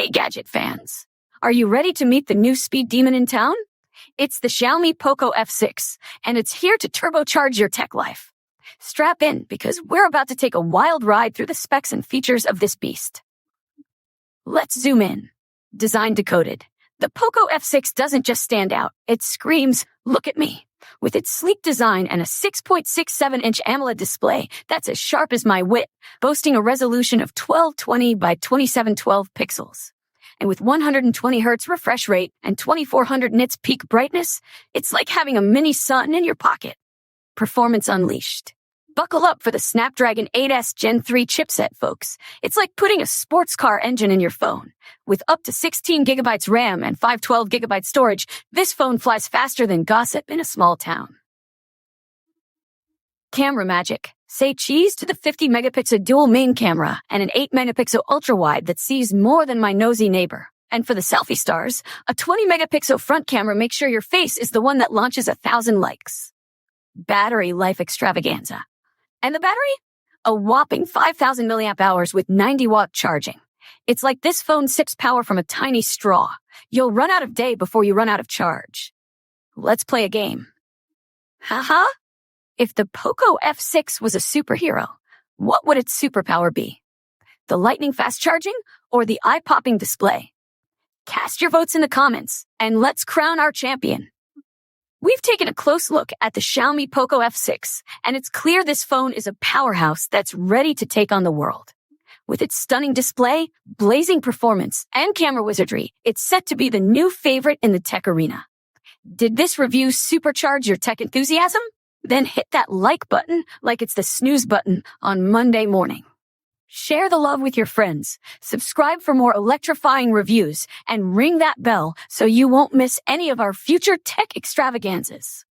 Hey gadget fans, are you ready to meet the new speed demon in town? It's the Xiaomi POCO F6, and it's here to turbocharge your tech life. Strap in because we're about to take a wild ride through the specs and features of this beast. Let's zoom in. Design decoded. The POCO F6 doesn't just stand out, it screams, "Look at me." With its sleek design and a 6.67-inch AMOLED display that's as sharp as my wit, boasting a resolution of 1220 by 2712 pixels. And with 120 Hz refresh rate and 2400 nits peak brightness, it's like having a mini sun in your pocket. Performance unleashed. Buckle up for the Snapdragon 8S Gen 3 chipset, folks. It's like putting a sports car engine in your phone. With up to 16 gigabytes RAM and 512GB storage, this phone flies faster than gossip in a small town. Camera magic. Say cheese to the 50-megapixel dual main camera and an 8-megapixel ultra-wide that sees more than my nosy neighbor. And for the selfie stars, a 20-megapixel front camera makes sure your face is the one that launches 1,000 likes. Battery life extravaganza. And the battery? A whopping 5,000 milliamp hours with 90-watt charging. It's like this phone sips power from a tiny straw. You'll run out of day before you run out of charge. Let's play a game. Haha? If the POCO F6 was a superhero, what would its superpower be? The lightning-fast charging or the eye-popping display? Cast your votes in the comments, and let's crown our champion. We've taken a close look at the Xiaomi POCO F6, and it's clear this phone is a powerhouse that's ready to take on the world. With its stunning display, blazing performance, and camera wizardry, it's set to be the new favorite in the tech arena. Did this review supercharge your tech enthusiasm? Then hit that like button like it's the snooze button on Monday morning. Share the love with your friends, subscribe for more electrifying reviews, and ring that bell so you won't miss any of our future tech extravaganzas.